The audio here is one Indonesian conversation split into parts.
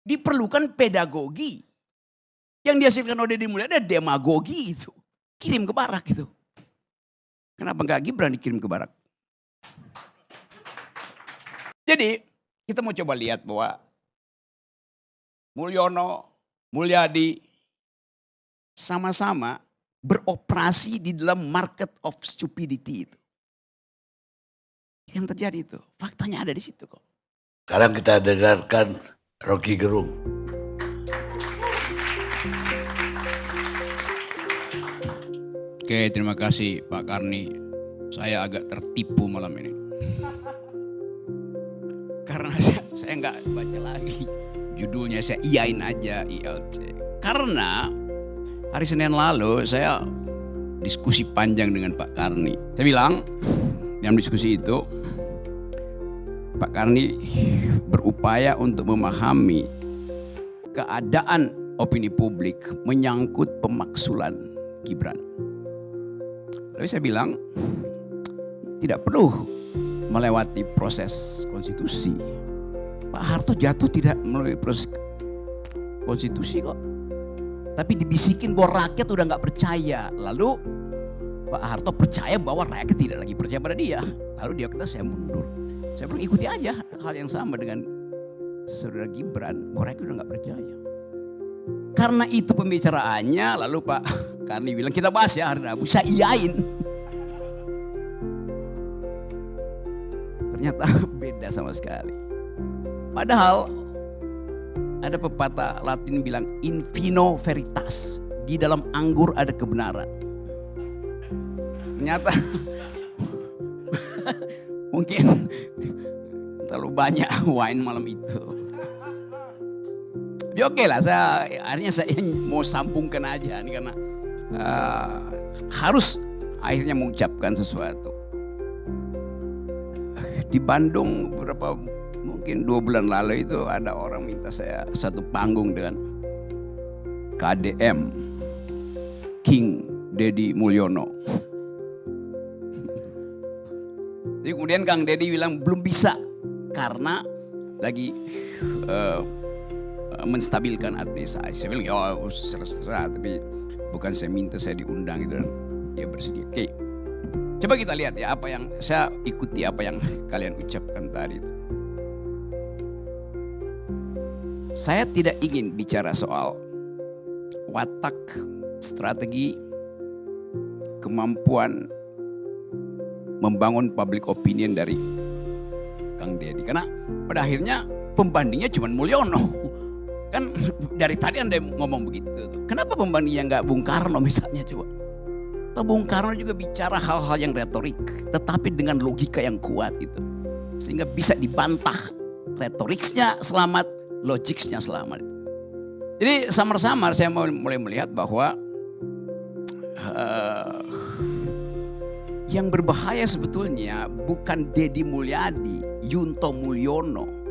diperlukan pedagogi. Yang dihasilkan oleh Deddy Mulyadi ada demagogi itu. Kirim ke Barak itu. Kenapa enggak Gibran dikirim ke Barak? Jadi kita mau coba lihat bahwa Mulyono, Mulyadi sama-sama beroperasi di dalam market of stupidity itu. Yang terjadi itu, faktanya ada di situ kok. Sekarang kita dengarkan Rocky Gerung. Oke, terima kasih Pak Karni. Saya agak tertipu malam ini. Karena saya nggak baca lagi. Judulnya saya iyain aja, ILC. Karena hari Senin lalu saya diskusi panjang dengan Pak Karni. Saya bilang dalam diskusi itu, Pak Karni berupaya untuk memahami keadaan opini publik menyangkut pemaksulan Gibran. Lalu saya bilang tidak perlu melewati proses konstitusi. Pak Harto jatuh tidak melalui proses konstitusi kok. Tapi dibisikin bahwa rakyat udah gak percaya. Lalu Pak Harto percaya bahwa rakyat tidak lagi percaya pada dia. Lalu dia kata saya mundur. Saya bilang ikuti aja hal yang sama dengan saudara Gibran. Bahwa rakyat udah gak percaya. Karena itu pembicaraannya, lalu Pak Karni bilang kita bahas ya hari Rabu. Saya iyain. Ternyata beda sama sekali. Padahal ada pepatah Latin bilang in vino veritas. Di dalam anggur ada kebenaran. Ternyata mungkin terlalu banyak wine malam itu. Ya oke lah, akhirnya saya mau sambungkan aja nih karena harus akhirnya mengucapkan sesuatu. Di Bandung mungkin 2 bulan lalu itu ada orang minta saya satu panggung dengan KDM King Deddy Mulyono. Jadi kemudian Kang Deddy bilang belum bisa karena lagi menstabilkan administrasi. Saya bilang ya serah, tapi bukan saya minta saya diundang gitu dan dia bersedia. Oke. Coba kita lihat ya apa yang saya ikuti apa yang kalian ucapkan tadi itu. Saya tidak ingin bicara soal watak, strategi, kemampuan membangun public opinion dari Kang Deddy. Karena pada akhirnya pembandingnya cuma Mulyono. Kan dari tadi Anda ngomong begitu. Kenapa pembandingnya nggak Bung Karno misalnya coba? Atau Bung Karno juga bicara hal-hal yang retorik. Tetapi dengan logika yang kuat itu. Sehingga bisa dibantah. Retoriknya selamat, logiknya selamat. Jadi samar-samar saya mulai melihat bahwa yang berbahaya sebetulnya bukan Deddy Mulyadi, Yunto Mulyono.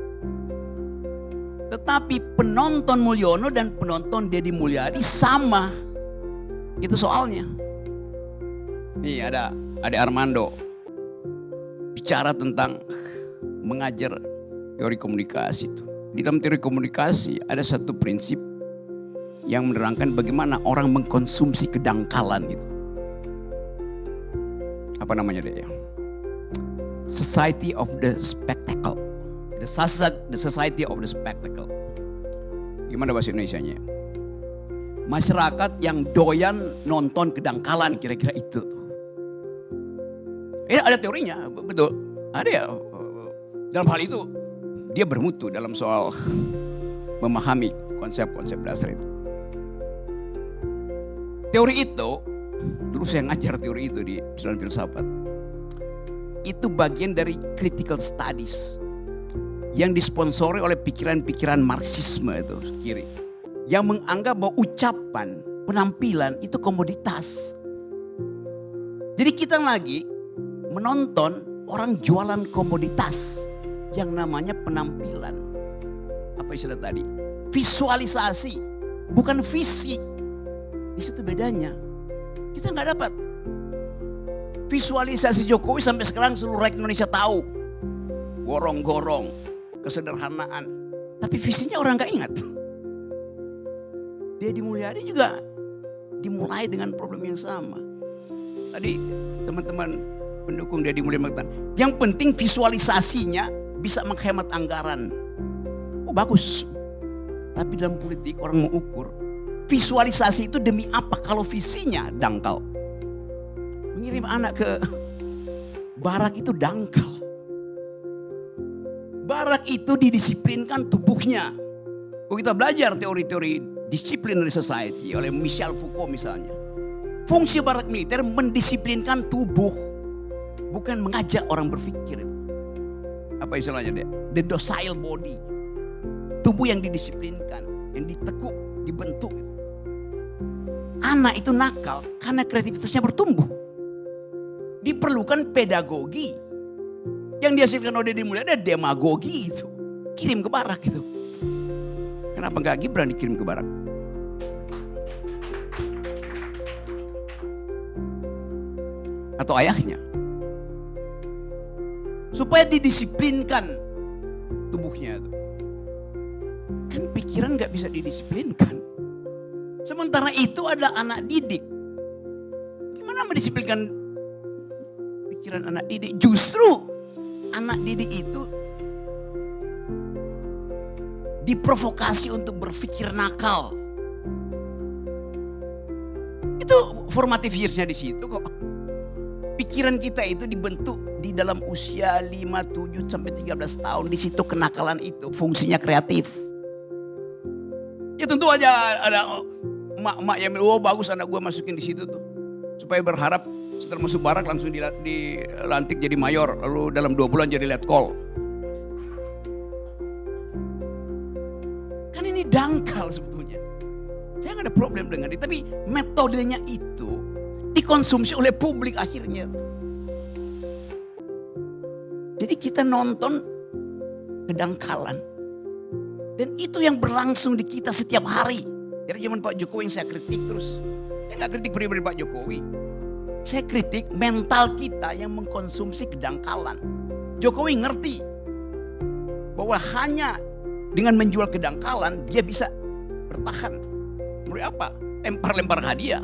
Tetapi penonton Mulyono dan penonton Deddy Mulyadi sama. Itu soalnya. Nih ada Armando. Bicara tentang mengajar teori komunikasi itu. Di dalam teori komunikasi ada satu prinsip yang menerangkan bagaimana orang mengkonsumsi kedangkalan gitu. Apa namanya dia? Society of the Spectacle. The Society of the Spectacle. Gimana bahasa Indonesianya? Masyarakat yang doyan nonton kedangkalan kira-kira itu. Ini ada teorinya, betul. Ada ya. Dalam hal itu dia bermutu dalam soal memahami konsep-konsep dasar itu. Teori itu, dulu saya ngajar teori itu di jurusan filsafat. Itu bagian dari critical studies yang disponsori oleh pikiran-pikiran Marxisme itu kiri. Yang menganggap bahwa ucapan, penampilan itu komoditas. Jadi kita lagi menonton orang jualan komoditas yang namanya penampilan. Apa istilah tadi? Visualisasi, bukan visi. Di situ bedanya. Kita nggak dapat. Visualisasi Jokowi sampai sekarang seluruh rakyat Indonesia tahu. Gorong-gorong, kesederhanaan. Tapi visinya orang gak ingat. Deddy Mulyadi juga dimulai dengan problem yang sama. Tadi teman-teman pendukung Deddy Mulyadi mengatakan, yang penting visualisasinya bisa menghemat anggaran. Oh bagus. Tapi dalam politik orang mau ukur visualisasi itu demi apa kalau visinya dangkal. Mengirim anak ke barak itu dangkal. Barak itu didisiplinkan tubuhnya. Kalau kita belajar teori-teori disciplinary society oleh Michel Foucault misalnya. Fungsi barak militer mendisiplinkan tubuh. Bukan mengajak orang berpikir itu. Apa istilahnya dia? The docile body. Tubuh yang didisiplinkan, yang ditekuk, dibentuk. Anak itu nakal karena kreativitasnya bertumbuh. Diperlukan pedagogi. Yang dihasilkan oleh Deddy Mulyadi ada demagogi itu. Kirim ke barak itu. Kenapa gak Gibran dikirim ke barak? Atau ayahnya. Supaya didisiplinkan tubuhnya itu. Kan pikiran gak bisa didisiplinkan. Sementara itu ada anak didik. Gimana mendisiplinkan pikiran anak didik? Justru anak didik itu diprovokasi untuk berpikir nakal. Itu formative years-nya di situ kok. Pikiran kita itu dibentuk di dalam usia 5, 7 sampai 13 tahun. Di situ kenakalan itu fungsinya kreatif. Ya tentu aja ada emak-emak yang bilang, oh bagus anak gue masukin di situ tuh. Supaya berharap setelah masuk barak langsung dilantik jadi mayor. Lalu dalam 2 bulan jadi letkol. Kan ini dangkal sebetulnya. Saya gak ada problem dengan itu. Tapi metodenya itu dikonsumsi oleh publik akhirnya. Jadi kita nonton kedangkalan. Dan itu yang berlangsung di kita setiap hari. Dari zaman Pak Jokowi yang saya kritik terus. Saya gak kritik pribadi Pak Jokowi. Saya kritik mental kita yang mengkonsumsi kedangkalan. Jokowi ngerti bahwa hanya dengan menjual kedangkalan dia bisa bertahan. Mulai apa? Lempar-lempar hadiah.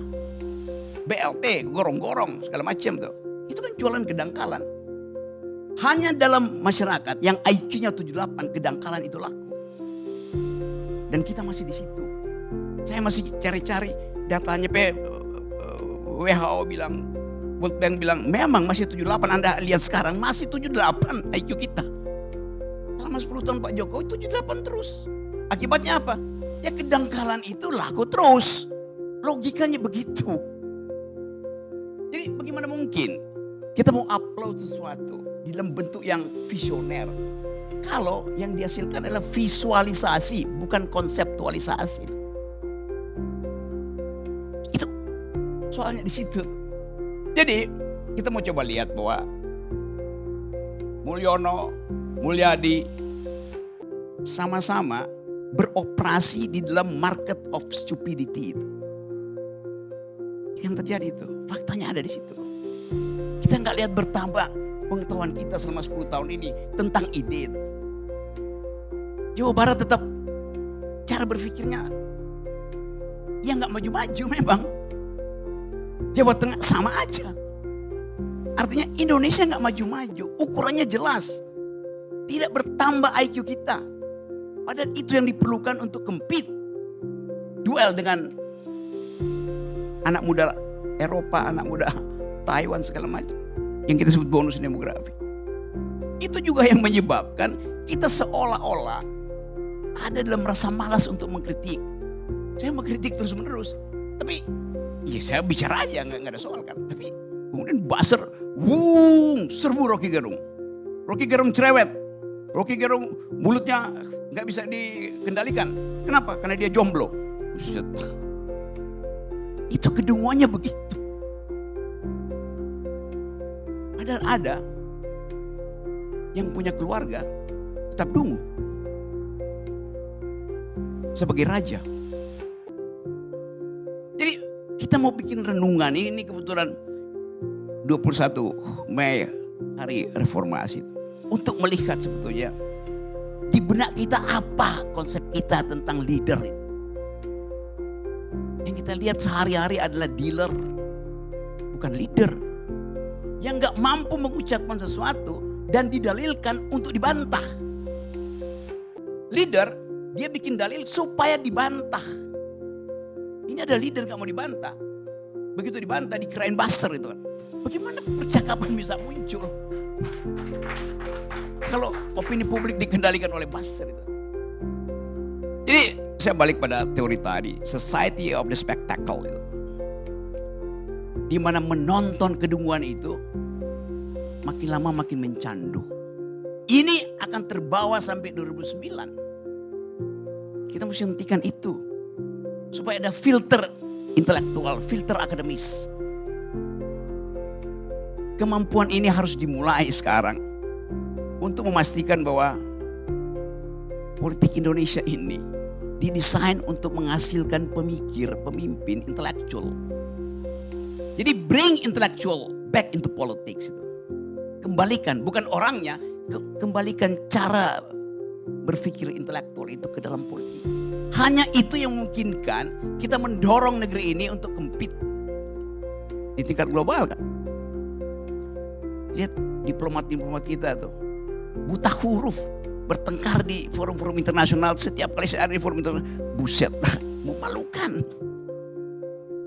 BLT, gorong-gorong, segala macam tuh. Itu kan jualan kedangkalan. Hanya dalam masyarakat yang IQ-nya 78 kedangkalan itu laku. Dan kita masih di situ. Saya masih cari-cari datanya. WHO bilang, World Bank bilang, memang masih 78. Anda lihat sekarang masih 78 IQ kita. Selama 10 tahun Pak Jokowi 78 terus. Akibatnya apa? Ya kedangkalan itu laku terus. Logikanya begitu. Jadi bagaimana mungkin kita mau upload sesuatu di dalam bentuk yang visioner. Kalau yang dihasilkan adalah visualisasi, bukan konseptualisasi. Itu soalnya di situ. Jadi kita mau coba lihat bahwa Mulyono, Mulyadi sama-sama beroperasi di dalam market of stupidity itu. Yang terjadi itu, faktanya ada di situ. Kita nggak lihat bertambah pengetahuan kita selama 10 tahun ini tentang ide itu. Jawa Barat tetap cara berpikirnya ya nggak maju-maju memang. Jawa Tengah sama aja. Artinya Indonesia nggak maju-maju, ukurannya jelas. Tidak bertambah IQ kita. Padahal itu yang diperlukan untuk compete. Duel dengan anak muda Eropa, anak muda Taiwan segala macam. Yang kita sebut bonus demografi. Itu juga yang menyebabkan kita seolah-olah ada dalam rasa malas untuk mengkritik. Saya mengkritik terus menerus. Tapi ya saya bicara aja nggak ada soal kan. Tapi kemudian buzzer, serbu Rocky Gerung. Rocky Gerung cerewet. Rocky Gerung mulutnya nggak bisa dikendalikan. Kenapa? Karena dia jomblo. Buset. Itu kedunguannya begitu. Padahal ada yang punya keluarga tetap dungu. Sebagai raja. Jadi kita mau bikin renungan ini kebetulan 21 Mei hari reformasi. Untuk melihat sebetulnya Di benak kita apa konsep kita tentang leader itu? Yang kita lihat sehari-hari adalah dealer, bukan leader. Yang gak mampu mengucapkan sesuatu dan didalilkan untuk dibantah. Leader, dia bikin dalil supaya dibantah. Ini ada leader gak mau dibantah. Begitu dibantah dikirain buzzer itu kan. Bagaimana percakapan bisa muncul? Kalau opini publik dikendalikan oleh buzzer itu. Jadi saya balik pada teori tadi, society of the spectacle itu. Di mana menonton kedunguan itu makin lama makin mencandu. Ini akan terbawa sampai 2009. Kita mesti hentikan itu. Supaya ada filter intelektual, filter akademis. Kemampuan ini harus dimulai sekarang. Untuk memastikan bahwa politik Indonesia ini didesain untuk menghasilkan pemikir, pemimpin intelektual. Jadi bring intellectual back into politics itu. Kembalikan, bukan orangnya, kembalikan cara berpikir intelektual itu ke dalam politik. Hanya itu yang memungkinkan kita mendorong negeri ini untuk compete di tingkat global kan. Lihat diplomat-diplomat kita tuh, buta huruf, bertengkar di forum-forum internasional. Setiap kali saya ada di forum internasional, buset, memalukan.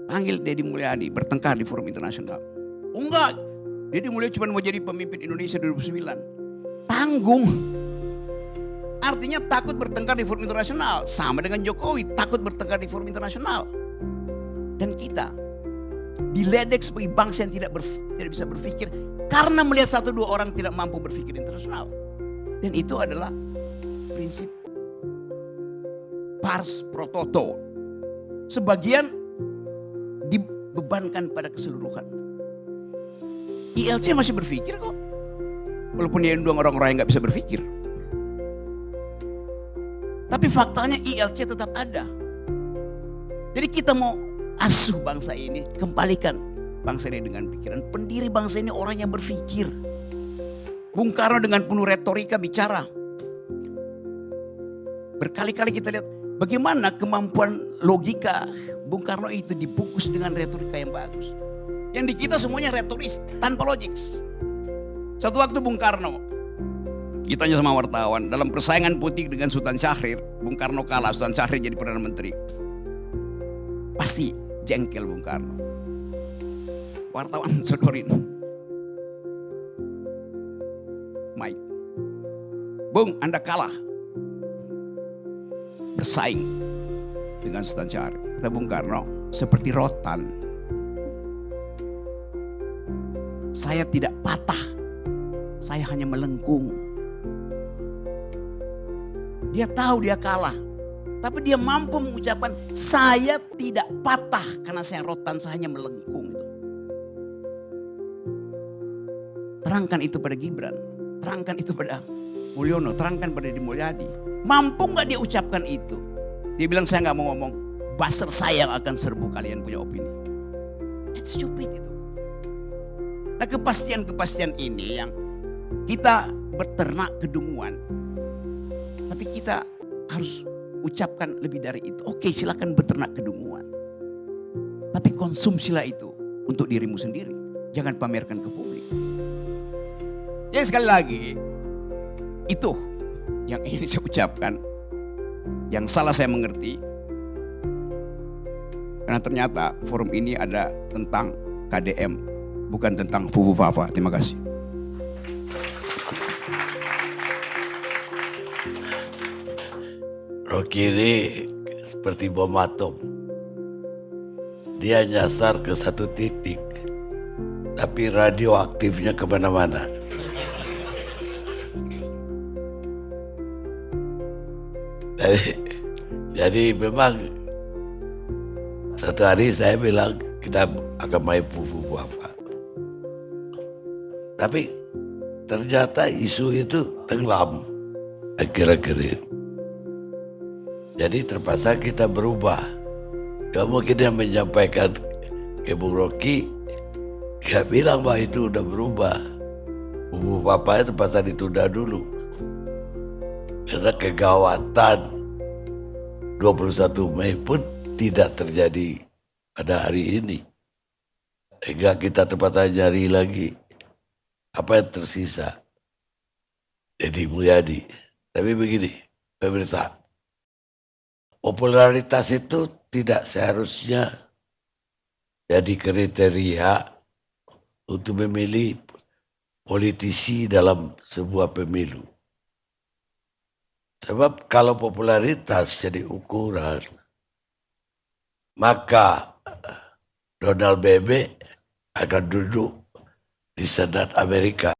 Panggil Deddy Mulyadi, bertengkar di forum internasional. Oh enggak, Deddy Mulyadi cuma mau jadi pemimpin Indonesia 2009. Tanggung. Artinya takut bertengkar di forum internasional. Sama dengan Jokowi, takut bertengkar di forum internasional. Dan kita diledek sebagai bangsa yang tidak bisa berpikir karena melihat satu dua orang tidak mampu berpikir internasional. Dan itu adalah prinsip pars pro toto. Sebagian dibebankan pada keseluruhan. ILC masih berpikir kok. Walaupun dia undang orang-orang yang gak bisa berpikir. Tapi faktanya ILC tetap ada. Jadi kita mau asuh bangsa ini, kembalikan bangsa ini dengan pikiran. Pendiri bangsa ini orang yang berpikir. Bung Karno dengan penuh retorika bicara. Berkali-kali kita lihat bagaimana kemampuan logika Bung Karno itu dibungkus dengan retorika yang bagus. Yang di kita semuanya retoris, tanpa logik. Satu waktu Bung Karno, ditanya sama wartawan, dalam persaingan politik dengan Sultan Syahrir, Bung Karno kalah, Sultan Syahrir jadi Perdana Menteri. Pasti jengkel Bung Karno. Wartawan sodorin. Mike, Bung, Anda kalah. Bersaing dengan Sultan Syahrir. Kata Bung Karno, seperti rotan. Saya tidak patah, saya hanya melengkung. Dia tahu dia kalah, tapi dia mampu mengucapkan saya tidak patah karena saya rotan, saya hanya melengkung. Terangkan itu pada Gibran, terangkan itu pada Mulyono, terangkan pada Deddy Mulyadi. Mampu nggak dia ucapkan itu? Dia bilang saya nggak mau ngomong, buzzer saya yang akan serbu kalian punya opini. It's stupid itu. Nah kepastian-kepastian ini yang kita berternak kedunguan. Tapi kita harus ucapkan lebih dari itu. Oke, silakan berternak kedunguan. Tapi konsumsilah itu untuk dirimu sendiri. Jangan pamerkan ke publik. Jadi sekali lagi, itu yang ingin saya ucapkan. Yang salah saya mengerti. Karena ternyata forum ini ada tentang KDM. Bukan tentang Fufu Fafa. Terima kasih. Rocky ini seperti bom atom. Dia nyasar ke satu titik, tapi radioaktifnya kemana-mana. Jadi memang satu hari saya bilang kita akan main Fufu Fafa. Tapi ternyata isu itu tenggelam akhir-akhir. Jadi terpaksa kita berubah. Kamu kita menyampaikan ke Bung Rocky, gak bilang bahwa itu udah berubah. Fufu Fafa terpaksa ditunda dulu. Karena kegawatan 21 Mei pun tidak terjadi pada hari ini. Hingga kita tempatnya nyari lagi apa yang tersisa. Deddy Mulyadi. Tapi begini, pemirsa, popularitas itu tidak seharusnya jadi kriteria untuk memilih politisi dalam sebuah pemilu. Sebab kalau popularitas jadi ukuran, maka Donald Bebe akan duduk di Senat Amerika.